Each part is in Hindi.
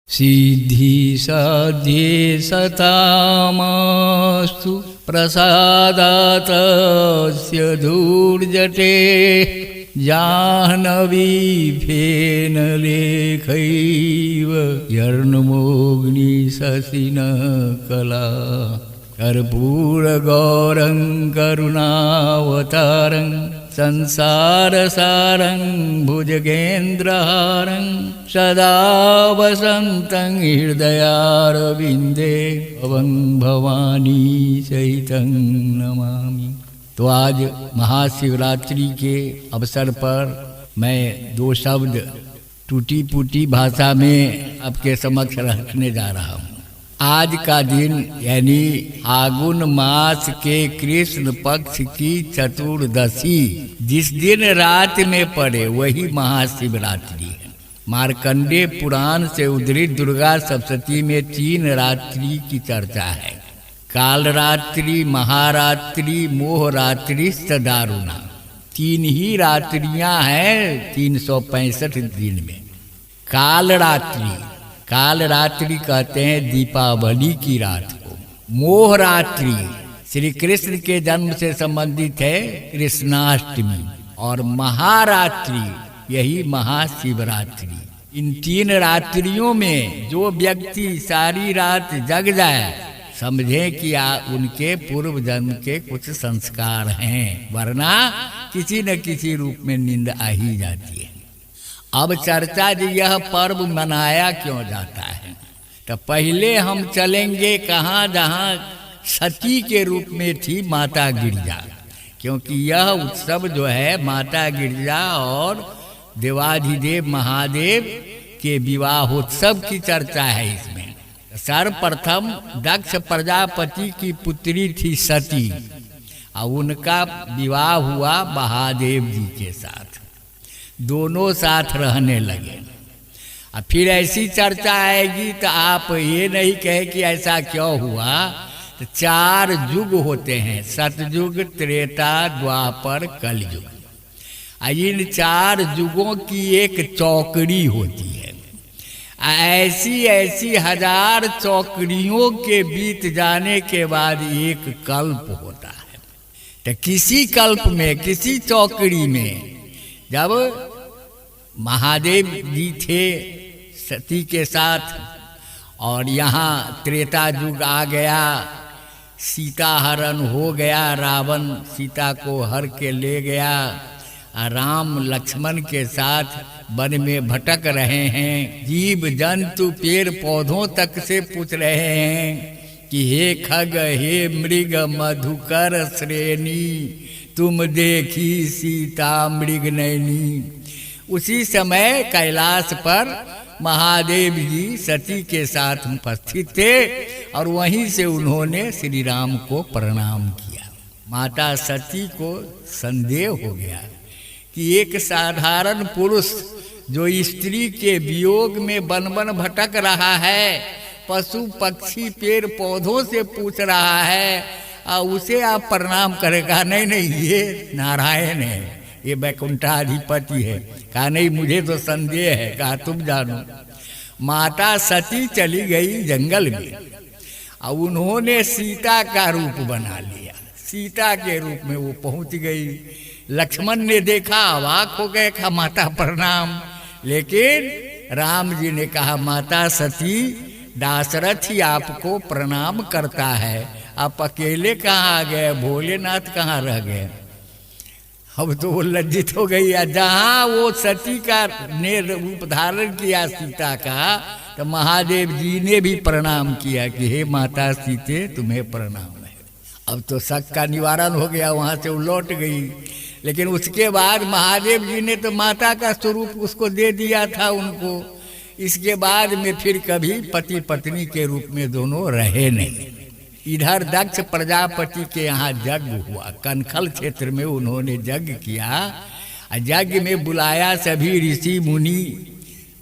सिद्धि साध्ये सतामस्तु प्रसादातस्य धूर्जटे जाह्नवी फेनलेखैव यर्णमोऽग्निशशिनकला कर्पूरगौरं करुणावतारं संसारसारं भुजगेन्द्रहारं सदा वसन्तं हृदयारविन्दे भवं भवानी सहितं नमामि। तो आज महाशिवरात्रि के अवसर पर मैं दो शब्द टूटी फूटी भाषा में आपके समक्ष रखने जा रहा हूँ। आज का दिन यानी फागुन मास के कृष्ण पक्ष की चतुर्दशी जिस दिन रात में पड़े वही महाशिवरात्रि है। मार्कंडेय पुराण से उद्धृत दुर्गा सप्तशती में 3 रात्रि की चर्चा है। कालरात्रि, महारात्रि, मोहरात्रि, सदारुणा 3 ही रात्रियां हैं 365 दिन में। कालरात्रि कहते हैं दीपावली की रात को। मोहरात्रि श्री कृष्ण के जन्म से संबंधित है कृष्णाष्टमी। और महारात्रि यही महाशिवरात्रि। इन 3 रात्रियों में जो व्यक्ति सारी रात जग जाए समझें कि उनके पूर्व जन्म के कुछ संस्कार हैं, वरना किसी न किसी रूप में नींद आ ही जाती है। अब चर्चा जी यह पर्व मनाया क्यों जाता है, तो पहले हम चलेंगे कहाँ, जहाँ सती के रूप में थी माता गिरजा। क्योंकि यह उत्सव जो है माता गिरजा और देवाधिदेव महादेव के विवाहोत्सव की चर्चा है। इसमें सर्वप्रथम दक्ष प्रजापति की पुत्री थी सती और उनका विवाह हुआ महादेव जी के साथ। दोनों साथ रहने लगे। और फिर ऐसी चर्चा आएगी तो आप ये नहीं कहे कि ऐसा क्यों हुआ। तो 4 युग होते हैं, सतयुग, त्रेता, द्वापर, कलयुग। इन 4 युगों की एक चौकड़ी होती है। ऐसी हजार चौकड़ियों के बीत जाने के बाद एक कल्प होता है। तो किसी कल्प में, किसी चौकड़ी में जब महादेव जी थे सती के साथ और यहाँ त्रेता युग आ गया, सीता हरण हो गया, रावण सीता को हर के ले गया, राम लक्ष्मण के साथ वन में भटक रहे हैं। जीव जंतु पेड़ पौधों तक से पूछ रहे हैं कि हे खग, हे मृग मधुकर श्रेणी, तुम देखी सीता मृग नैनी। उसी समय कैलाश पर महादेव जी सती के साथ उपस्थित थे और वहीं से उन्होंने श्री राम को प्रणाम किया। माता सती को संदेह हो गया कि एक साधारण पुरुष जो स्त्री के वियोग में वन वन भटक रहा है, पशु पक्षी पेड़ पौधों से पूछ रहा है, उसे आप प्रणाम करेगा? नहीं, ये नारायण है, ये वैकुंठाधिपति है। कहा नहीं, मुझे तो संदेह है। कहा तुम जानो। माता सती चली गई जंगल में और उन्होंने सीता का रूप बना लिया। सीता के रूप में वो पहुंच गई। लक्ष्मण ने देखा, अवाक हो गए, कहा माता प्रणाम। लेकिन राम जी ने कहा माता सती, दाशरथ ही आपको प्रणाम करता है, आप अकेले कहाँ आ गए, भोलेनाथ कहाँ रह गए? अब तो वो लज्जित हो गई। जहाँ वो सती का ने रूप धारण किया सीता का, तो महादेव जी ने भी प्रणाम किया कि हे माता सीते, तुम्हें प्रणाम है। अब तो शक का निवारण हो गया, वहाँ से वो लौट गई। लेकिन उसके बाद महादेव जी ने तो माता का स्वरूप उसको दे दिया था उनको। इसके बाद में फिर कभी पति पत्नी के रूप में दोनों रहे नहीं। इधर दक्ष प्रजापति के यहाँ यज्ञ हुआ, कनखल क्षेत्र में उन्होंने यज्ञ किया। यज्ञ में बुलाया सभी ऋषि मुनि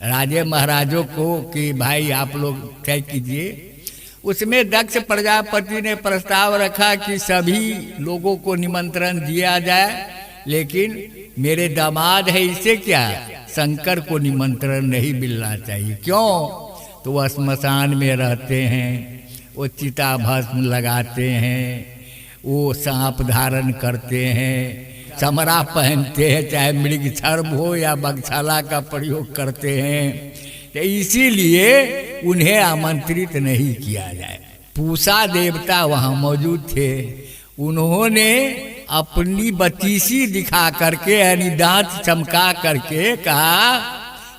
राजे महाराजों को कि भाई आप लोग तय कीजिए। उसमें दक्ष प्रजापति ने प्रस्ताव रखा कि सभी लोगों को निमंत्रण दिया जाए, लेकिन मेरे दामाद है, इसे क्या शंकर को निमंत्रण नहीं मिलना चाहिए। क्यों? तो वह श्मशान में रहते हैं, वो चिता भस्म लगाते हैं, वो सांप धारण करते हैं, चमड़ा पहनते हैं, चाहे मृग छर्म हो या बगछाला का प्रयोग करते हैं। तो इसीलिए उन्हें आमंत्रित नहीं किया जाए। पूषा देवता वहाँ मौजूद थे, उन्होंने अपनी बतीसी दिखा करके यानी दांत चमका करके कहा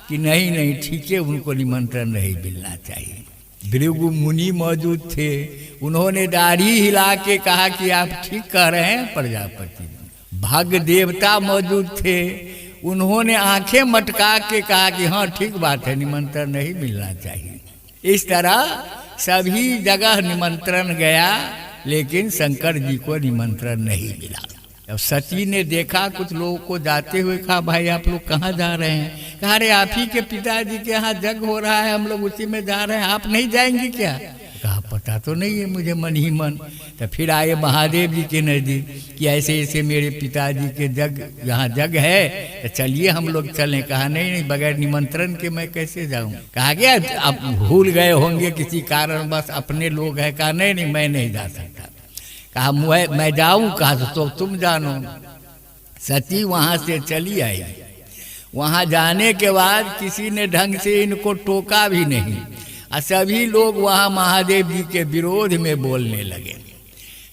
कि नहीं नहीं ठीक है, उनको निमंत्रण नहीं मिलना चाहिए। भृगु मुनि मौजूद थे, उन्होंने दाढ़ी हिला के कहा कि आप ठीक कह रहे हैं प्रजापति। भग देवता मौजूद थे, उन्होंने आंखें मटका के कहा कि हाँ ठीक बात है, निमंत्रण नहीं मिलना चाहिए। इस तरह सभी जगह निमंत्रण गया, लेकिन शंकर जी को निमंत्रण नहीं मिला। अब सती ने देखा कुछ लोगों को जाते हुए, कहा भाई आप लोग कहाँ जा रहे हैं? कहा अरे आप ही के पिताजी के यहाँ यज्ञ हो रहा है, हम लोग उसी में जा रहे हैं, आप नहीं जाएंगे क्या? कहा पता तो नहीं है मुझे मन ही मन। तो फिर आए महादेव जी के नज़दीक कि ऐसे ऐसे मेरे पिताजी के यज्ञ यहाँ यज्ञ है, तो चलिए हम लोग चलें। कहा नहीं नहीं, बगैर निमंत्रण के मैं कैसे जाऊँ? कहा गया आप भूल गए होंगे किसी कारण, बस अपने लोग हैं। कहा नहीं नहीं मैं नहीं जा सकता। कहा मैं जाऊँ? कहा तो तुम जानो। सती वहाँ से चली आई। वहाँ जाने के बाद किसी ने ढंग से इनको टोका भी नहीं, और सभी लोग वहाँ महादेव जी के विरोध में बोलने लगे।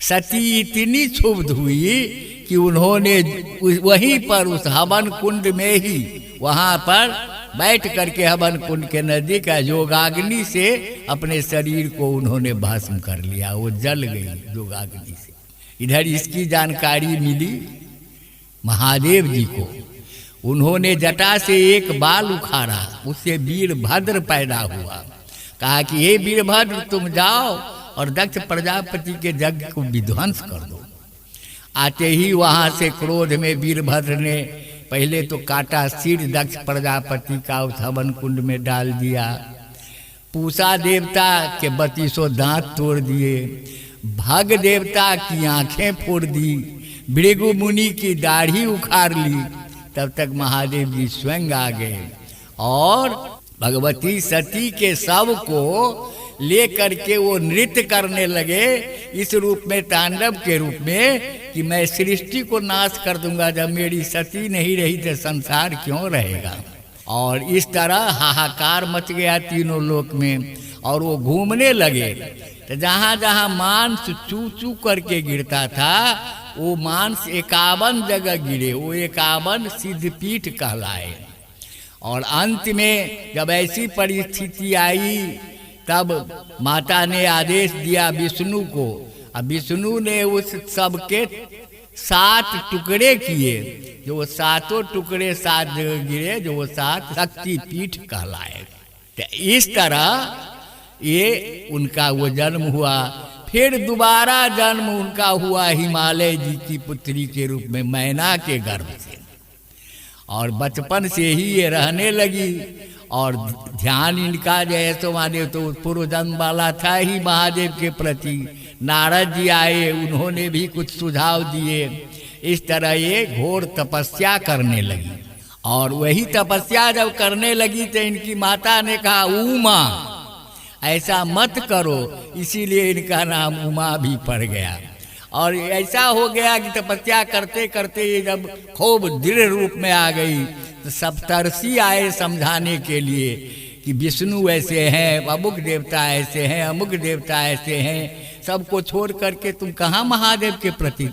सती इतनी क्षुब्ध हुई कि उन्होंने वहीं पर उस हवन कुंड में ही वहाँ पर बैठ करके हवन कुंड के नजदीक योगाग्नि से अपने शरीर को उन्होंने भस्म कर लिया, वो जल गई योगाग्नि से। इधर इसकी जानकारी मिली महादेव जी को, उन्होंने जटा से एक बाल उखाड़ा, उससे वीरभद्र पैदा हुआ। कहा कि हे वीरभद्र तुम जाओ और दक्ष प्रजापति के यज्ञ को विध्वंस कर दो। आते ही वहाँ से क्रोध में वीरभद्र ने पहले तो काटा सिर दक्ष प्रजापति का, उस हवन कुंड में डाल दिया। पूषा देवता के 32 दांत तोड़ दिए, भग देवता की आंखें फोड़ दी, भृगु मुनि की दाढ़ी उखाड़ ली। तब तक महादेव जी स्वयं आ गए और भगवती सती के शव को ले करके वो नृत्य करने लगे, इस रूप में, तांडव के रूप में, कि मैं सृष्टि को नाश कर दूंगा, जब मेरी सती नहीं रही तो संसार क्यों रहेगा। और इस तरह हाहाकार मच गया तीनों लोक में, और वो घूमने लगे। तो जहाँ जहाँ मांस चू चू करके गिरता था, वो मांस 51 जगह गिरे, वो 51 सिद्धपीठ कहलाए। और अंत में जब ऐसी परिस्थिति आई, तब माता ने आदेश दिया विष्णु को, अब विष्णु ने उस सबके 7 टुकड़े किए, जो वो 7 टुकड़े 7 जगह गिरे, जो वो 7 शक्तिपीठ कहलाए। तो इस तरह ये उनका वो जन्म हुआ। फिर दोबारा जन्म उनका हुआ हिमालय जी की पुत्री के रूप में, मैना के गर्भ से। और बचपन से ही ये रहने लगी, और ध्यान इनका जैसे महादेव तो पूर्व जन्म वाला था ही महादेव के प्रति। नारद जी आए, उन्होंने भी कुछ सुझाव दिए। इस तरह ये घोर तपस्या करने लगी। और वही तपस्या जब करने लगी तो इनकी माता ने कहा उमा, ऐसा मत करो, इसीलिए इनका नाम उमा भी पड़ गया। और ऐसा हो गया कि तपस्या करते करते ये जब खूब दृढ़ रूप में आ गई, तो सप्तर्षि आए समझाने के लिए कि विष्णु ऐसे हैं, अमुक देवता ऐसे हैं, अमुक देवता ऐसे हैं, सबको छोड़ करके तुम कहाँ महादेव के प्रति।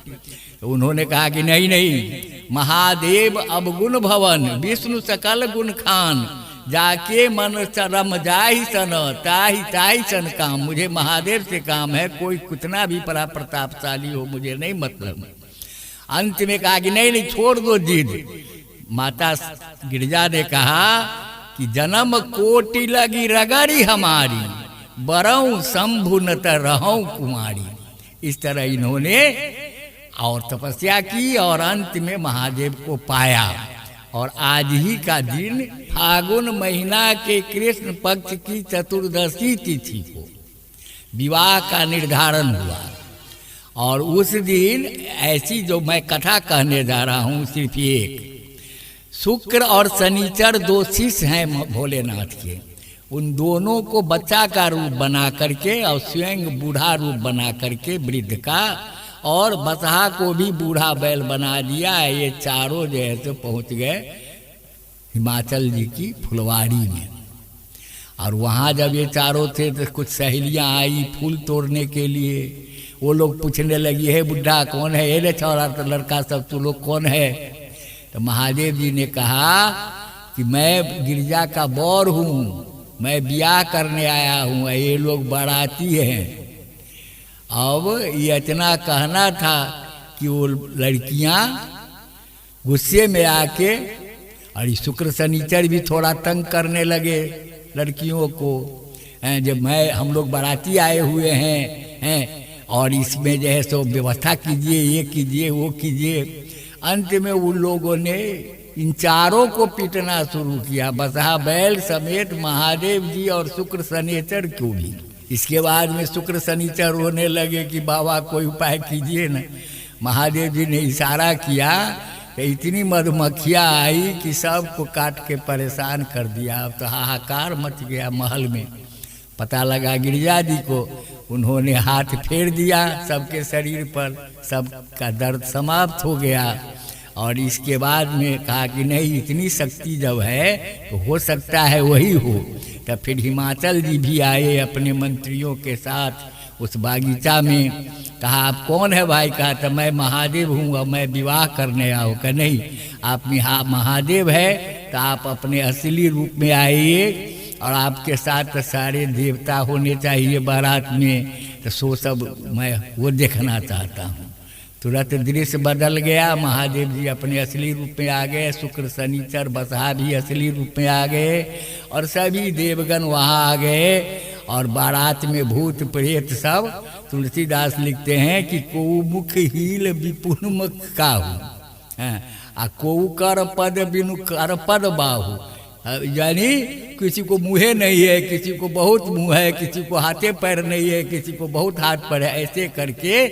तो उन्होंने कहा कि नहीं नहीं, महादेव अवगुण भवन, विष्णु सकल गुण खान, जाके मन रम जाहि सन ताहि ताहि सन काम। मुझे महादेव से काम है, कोई कितना भी बड़ा प्रतापशाली हो मुझे नहीं मतलब। अंत में कहा कि नहीं नहीं छोड़ दो जिद। माता गिरजा ने कहा कि जन्म कोटि लगी रगड़ी हमारी, बरऊं शंभु न त रहूं कुमारी। इस तरह इन्होंने और तपस्या की और अंत में महादेव को पाया। और आज ही का दिन फागुन महीना के कृष्ण पक्ष की चतुर्दशी तिथि को विवाह का निर्धारण हुआ। और उस दिन ऐसी जो मैं कथा कहने जा रहा हूँ सिर्फ एक, शुक्र और शनिचर 2 शिष्य हैं भोलेनाथ के, उन दोनों को बच्चा का रूप बना करके और स्वयं बूढ़ा रूप बना करके वृद्ध का, और बसहा को भी बूढ़ा बैल बना दिया। ये चारों जो है तो पहुँच गए हिमाचल जी की फुलवाड़ी में। और वहाँ जब ये चारों थे तो कुछ सहेलियाँ आई फूल तोड़ने के लिए। वो लोग पूछने लगी, है बुढ़ा कौन है, ये छोरा तो लड़का सब तू लोग कौन है। तो महादेव जी ने कहा कि मैं गिरजा का बौर हूँ, मैं ब्याह करने आया हूँ, ये लोग बाराती हैं। अब ये इतना कहना था कि वो लड़कियां गुस्से में आके, और शुक्र शनिचर भी थोड़ा तंग करने लगे लड़कियों को, जब हम लोग बाराती आए हुए हैं और इसमें जो है सो व्यवस्था कीजिए, ये कीजिए, वो कीजिए। अंत में उन लोगों ने इन चारों को पीटना शुरू किया, बसहा बैल समेत महादेव जी और शुक्र शनिचर को भी। इसके बाद में शुक्र शनिचर रोने लगे कि बाबा कोई उपाय कीजिए ना। महादेव जी ने इशारा किया कि इतनी मधुमक्खियाँ आई कि सबको काट के परेशान कर दिया। अब तो हाहाकार मच गया महल में। पता लगा गिरजा जी को, उन्होंने हाथ फेर दिया सबके शरीर पर, सबका दर्द समाप्त हो गया। और इसके बाद में कहा कि नहीं, इतनी शक्ति जब है तो हो सकता है वही हो। तब फिर हिमाचल जी भी आए अपने मंत्रियों के साथ उस बागीचा में। कहा आप कौन है भाई, कहा तो मैं महादेव हूँ और मैं विवाह करने आऊँ। कहा नहीं, आप महादेव है तो आप अपने असली रूप में आइए, और आपके साथ सारे देवता होने चाहिए बारात में। तो सो सब मैं वो देखना चाहता हूँ। तुरंत दृश्य बदल गया, महादेव जी अपने असली रूप में आ गए, शुक्र शनिचर बसहा भी असली रूप में आ गए, और सभी देवगण वहाँ आ गए। और बारात में भूत प्रेत सब, तुलसीदास लिखते हैं कि कोउ मुख हील विपुल मुख काहू, आ कोउ कर पद बिनु कर पद बाहू। यानी किसी को मुँहे नहीं है, किसी को बहुत मुँह है, किसी को हाथे पैर नहीं है, किसी को बहुत हाथ पैर है, ऐसे करके।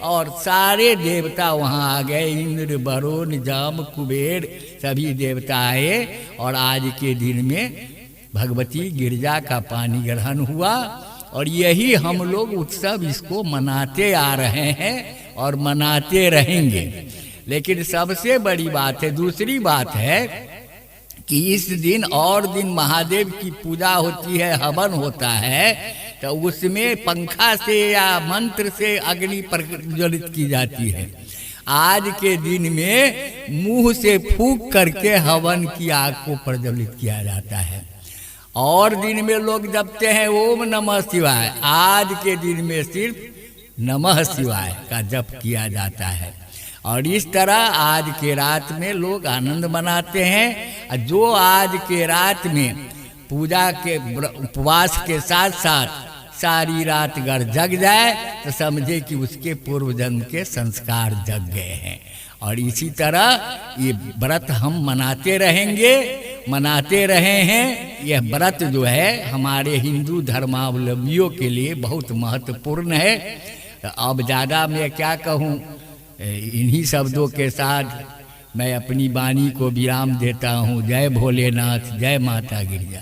और सारे देवता वहाँ आ गए, इंद्र वरुण जाम कुबेर सभी देवता आए। और आज के दिन में भगवती गिरजा का पानी ग्रहण हुआ, और यही हम लोग उत्सव इसको मनाते आ रहे हैं और मनाते रहेंगे। लेकिन सबसे बड़ी बात है, दूसरी बात है कि इस दिन और दिन महादेव की पूजा होती है, हवन होता है, तो उसमें पंखा से या मंत्र से अग्नि प्रज्वलित की जाती है। आज के दिन में मुंह से फूंक करके हवन की आग को प्रज्वलित किया जाता है। और दिन में लोग जपते हैं ओम नमः शिवाय, आज के दिन में सिर्फ नमः शिवाय का जप किया जाता है। और इस तरह आज के रात में लोग आनंद मनाते हैं। जो आज के रात में पूजा के उपवास के साथ साथ सारी रात अगर जग जाए तो समझे कि उसके पूर्व जन्म के संस्कार जग गए हैं। और इसी तरह ये व्रत हम मनाते रहेंगे, मनाते रहे हैं। यह व्रत जो है हमारे हिंदू धर्मावलंबियों के लिए बहुत महत्वपूर्ण है। अब ज़्यादा मैं क्या कहूँ, इन्हीं शब्दों के साथ मैं अपनी वाणी को विराम देता हूँ। जय भोलेनाथ, जय माता गिरजा।